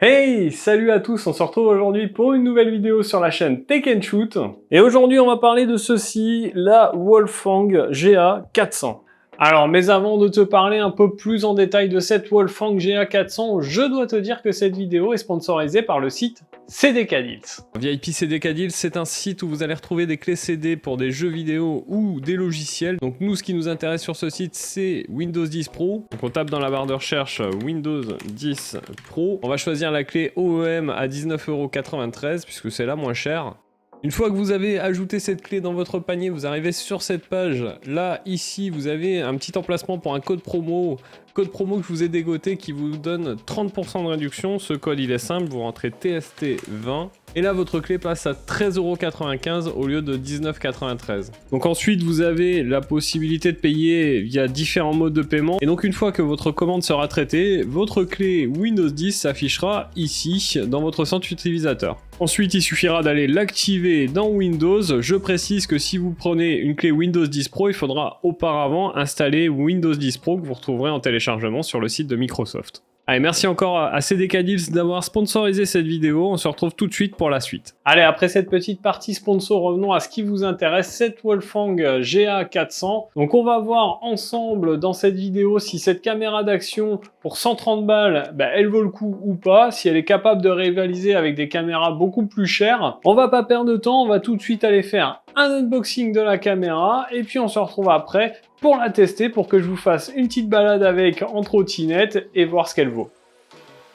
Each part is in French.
Hey, salut à tous, on se retrouve aujourd'hui pour une nouvelle vidéo sur la chaîne Take and Shoot. Et aujourd'hui on va parler de ceci, la Wolfang GA400. Alors, mais avant de te parler un peu plus en détail de cette Wolfang GA400, je dois te dire que cette vidéo est sponsorisée par le site CDK Deals. VIP CDK Deals, c'est un site où vous allez retrouver des clés CD pour des jeux vidéo ou des logiciels. Donc nous, ce qui nous intéresse sur ce site, c'est Windows 10 Pro. Donc on tape dans la barre de recherche Windows 10 Pro. On va choisir la clé OEM à 19,93 € puisque c'est la moins chère. Une fois que vous avez ajouté cette clé dans votre panier, vous arrivez sur cette page. Là, ici, vous avez un petit emplacement pour un code promo que je vous ai dégoté qui vous donne 30% de réduction. Ce code, il est simple, vous rentrez TST20. Et là, votre clé passe à 13,95 € au lieu de 19,93 €. Donc ensuite, vous avez la possibilité de payer via différents modes de paiement. Et donc une fois que votre commande sera traitée, votre clé Windows 10 s'affichera ici, dans votre centre utilisateur. Ensuite, il suffira d'aller l'activer dans Windows. Je précise que si vous prenez une clé Windows 10 Pro, il faudra auparavant installer Windows 10 Pro que vous retrouverez en téléchargement sur le site de Microsoft. Allez, merci encore à CDK Deals d'avoir sponsorisé cette vidéo. On se retrouve tout de suite pour la suite. Allez, après cette petite partie sponsor, revenons à ce qui vous intéresse, cette Wolfang GA400. Donc on va voir ensemble dans cette vidéo si cette caméra d'action pour 130 balles, elle vaut le coup ou pas, si elle est capable de rivaliser avec des caméras beaucoup plus chères. On va pas perdre de temps, on va tout de suite aller faire un unboxing de la caméra et puis on se retrouve après pour la tester, pour que je vous fasse une petite balade avec en trottinette et voir ce qu'elle vaut.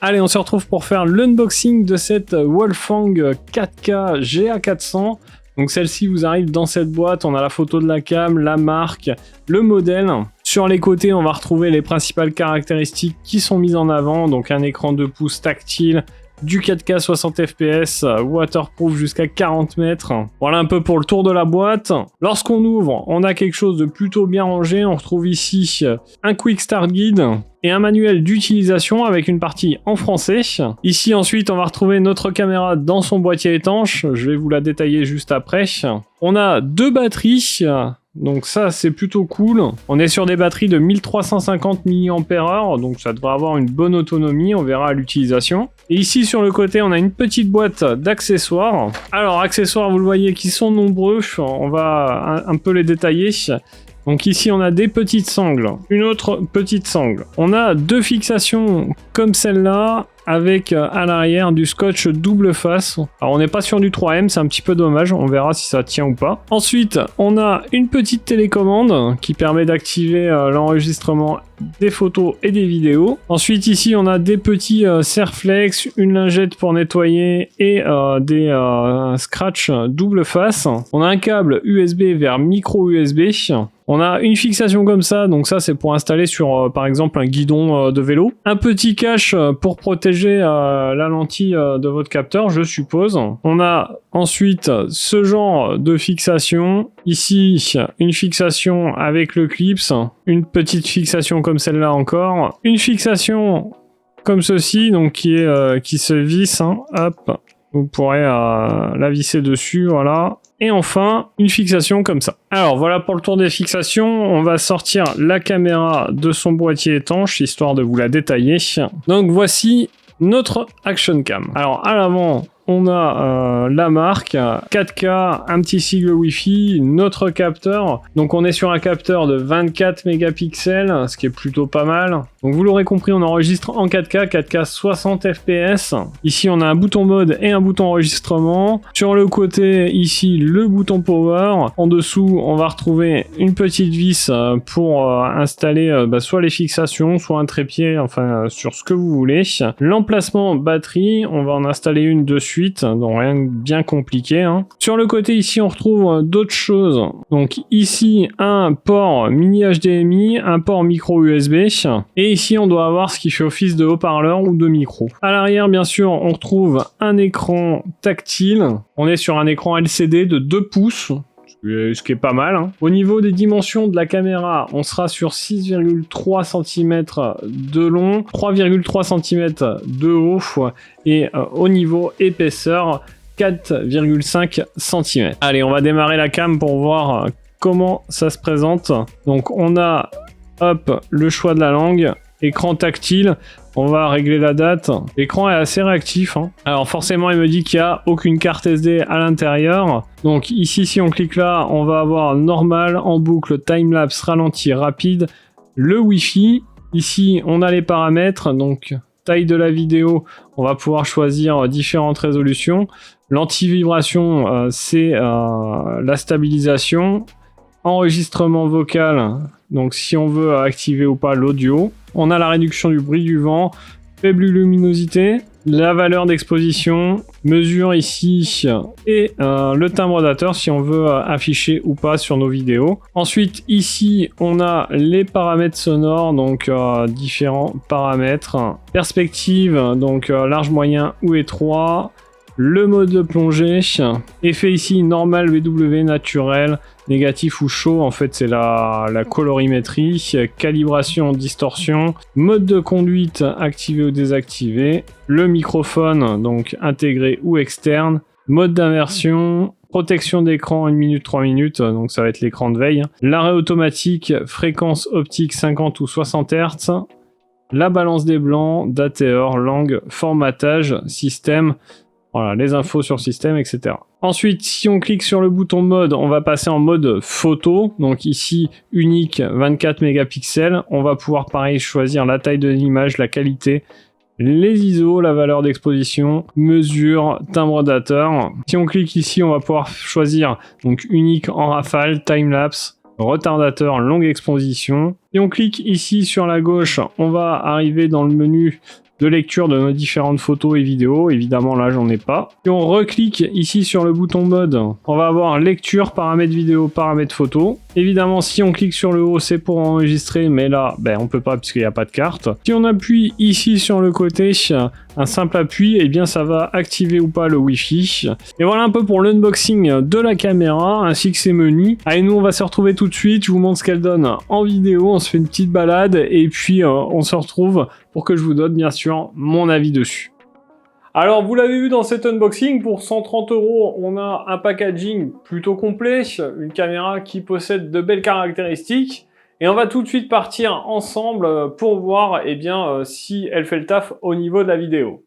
Allez, on se retrouve pour faire l'unboxing de cette Wolfang 4K GA400. Donc celle-ci vous arrive dans cette boîte, on a la photo de la cam, la marque, le modèle. Sur les côtés, on va retrouver les principales caractéristiques qui sont mises en avant, donc un écran 2 pouces tactile, du 4K 60 fps, waterproof jusqu'à 40 mètres. Voilà un peu pour le tour de la boîte. Lorsqu'on ouvre, on a quelque chose de plutôt bien rangé. On retrouve ici un Quick Start Guide et un manuel d'utilisation avec une partie en français. Ici ensuite, on va retrouver notre caméra dans son boîtier étanche. Je vais vous la détailler juste après. On a deux batteries. Donc ça c'est plutôt cool, on est sur des batteries de 1350 mAh, donc ça devrait avoir une bonne autonomie, on verra à l'utilisation. Et ici sur le côté on a une petite boîte d'accessoires. Alors accessoires vous le voyez qui sont nombreux, on va un peu les détailler. Donc ici on a des petites sangles, une autre petite sangle. On a deux fixations comme celle-là, avec à l'arrière du scotch double face. Alors on n'est pas sur du 3M, c'est un petit peu dommage, on verra si ça tient ou pas. Ensuite, on a une petite télécommande qui permet d'activer l'enregistrement des photos et des vidéos. Ensuite ici on a des petits serre-flex, une lingette pour nettoyer et des scratch double face. On a un câble USB vers micro USB. On a une fixation comme ça, donc ça c'est pour installer sur par exemple un guidon de vélo. Un petit cache pour protéger la lentille de votre capteur, je suppose. On a ensuite ce genre de fixation. Ici, une fixation avec le clips, une petite fixation comme celle-là encore, une fixation comme ceci, donc qui se visse, hop, vous pourrez la visser dessus, voilà. Et enfin, une fixation comme ça. Alors voilà pour le tour des fixations, on va sortir la caméra de son boîtier étanche, histoire de vous la détailler. Donc voici notre Action Cam. Alors à l'avant, on a la marque, 4K, un petit sigle Wi-Fi, notre capteur. Donc on est sur un capteur de 24 mégapixels, ce qui est plutôt pas mal. Donc vous l'aurez compris, on enregistre en 4K 60 fps. Ici on a un bouton mode et un bouton enregistrement. Sur le côté, ici le bouton power. En dessous, on va retrouver une petite vis pour installer soit les fixations, soit un trépied, enfin sur ce que vous voulez. L'emplacement batterie, on va en installer une dessus. Donc rien de bien compliqué. Sur le côté ici on retrouve d'autres choses. Donc ici un port mini HDMI, un port micro USB et ici on doit avoir ce qui fait office de haut-parleur ou de micro. À l'arrière bien sûr on retrouve un écran tactile. On est sur un écran LCD de 2 pouces. Ce qui est pas mal. Au niveau des dimensions de la caméra, on sera sur 6,3 cm de long, 3,3 cm de haut et au niveau épaisseur, 4,5 cm. Allez, on va démarrer la cam pour voir comment ça se présente. Donc on a le choix de la langue. écran tactile, on va régler la date. L'écran est assez réactif, hein. Alors forcément, il me dit qu'il n'y a aucune carte SD à l'intérieur. Donc ici, si on clique là, on va avoir normal, en boucle, timelapse, ralenti, rapide, le Wi-Fi. Ici, on a les paramètres, donc taille de la vidéo, on va pouvoir choisir différentes résolutions. L'anti-vibration, c'est la stabilisation. Enregistrement vocal, donc si on veut activer ou pas l'audio. On a la réduction du bruit du vent, faible luminosité, la valeur d'exposition, mesure ici et le timbre dateur si on veut afficher ou pas sur nos vidéos. Ensuite ici on a les paramètres sonores, donc différents paramètres. Perspective, donc large, moyen ou étroit. Le mode de plongée, effet ici normal, VW, naturel, négatif ou chaud, en fait c'est la colorimétrie, calibration, distorsion, mode de conduite activé ou désactivé, le microphone donc intégré ou externe, mode d'inversion, protection d'écran 1 minute 3 minutes, donc ça va être l'écran de veille, l'arrêt automatique, fréquence optique 50 ou 60 Hz, la balance des blancs, date et heure, langue, formatage, système. Voilà, les infos sur le système, etc. Ensuite, si on clique sur le bouton mode, on va passer en mode photo. Donc ici, unique 24 mégapixels. On va pouvoir pareil choisir la taille de l'image, la qualité, les ISO, la valeur d'exposition, mesure, timbre dateur. Si on clique ici, on va pouvoir choisir donc unique en rafale, timelapse, retardateur, longue exposition. Si on clique ici sur la gauche, on va arriver dans le menu de lecture de nos différentes photos et vidéos. Évidemment, là, j'en ai pas. Si on reclique ici sur le bouton mode, on va avoir lecture, paramètres vidéo, paramètres photo. Évidemment, si on clique sur le haut, c'est pour enregistrer, mais là, on peut pas puisqu'il n'y a pas de carte. Si on appuie ici sur le côté, un simple appui, et bien ça va activer ou pas le Wi-Fi. Et voilà un peu pour l'unboxing de la caméra, ainsi que ses menus. Allez, nous, on va se retrouver tout de suite. Je vous montre ce qu'elle donne en vidéo. On se fait une petite balade, et puis on se retrouve pour que je vous donne, bien sûr, mon avis dessus. Alors, vous l'avez vu dans cet unboxing, pour 130 €, on a un packaging plutôt complet, une caméra qui possède de belles caractéristiques, et on va tout de suite partir ensemble pour voir si elle fait le taf au niveau de la vidéo.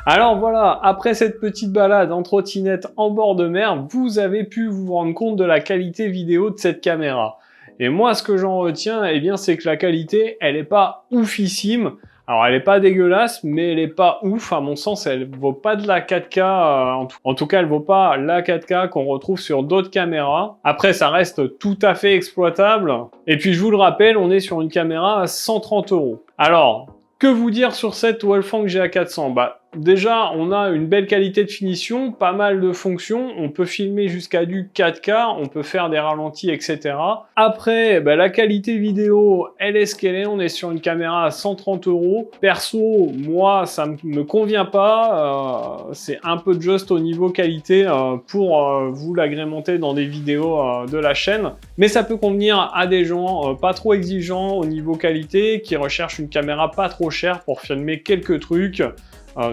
Alors voilà, après cette petite balade en trottinette en bord de mer, vous avez pu vous rendre compte de la qualité vidéo de cette caméra. Et moi, ce que j'en retiens, eh bien, c'est que la qualité, elle est pas oufissime. Alors, elle est pas dégueulasse, mais elle est pas ouf. À mon sens, elle vaut pas de la 4K. En tout cas, elle vaut pas la 4K qu'on retrouve sur d'autres caméras. Après, ça reste tout à fait exploitable. Et puis, je vous le rappelle, on est sur une caméra à 130 €. Alors, que vous dire sur cette Wolfang GA400? Bah, déjà, on a une belle qualité de finition, pas mal de fonctions, on peut filmer jusqu'à du 4K, on peut faire des ralentis, etc. Après, bah, la qualité vidéo, elle est ce qu'elle est, on est sur une caméra à 130 €. Perso, moi, ça me convient pas, c'est un peu juste au niveau qualité pour vous l'agrémenter dans des vidéos de la chaîne, mais ça peut convenir à des gens pas trop exigeants au niveau qualité, qui recherchent une caméra pas trop chère pour filmer quelques trucs.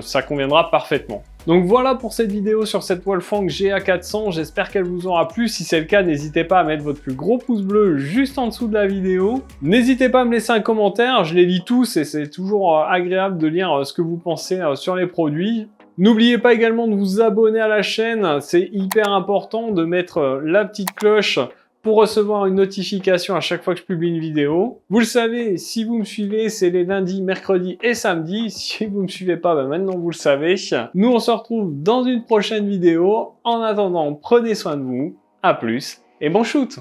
Ça conviendra parfaitement. Donc voilà pour cette vidéo sur cette Wolfang GA400, j'espère qu'elle vous aura plu. Si c'est le cas, n'hésitez pas à mettre votre plus gros pouce bleu juste en dessous de la vidéo. N'hésitez pas à me laisser un commentaire, je les lis tous et c'est toujours agréable de lire ce que vous pensez sur les produits. N'oubliez pas également de vous abonner à la chaîne, c'est hyper important de mettre la petite cloche pour recevoir une notification à chaque fois que je publie une vidéo. Vous le savez, si vous me suivez, c'est les lundis, mercredis et samedis. Si vous me suivez pas, bah maintenant vous le savez. Nous, on se retrouve dans une prochaine vidéo. En attendant, prenez soin de vous. À plus et bon shoot!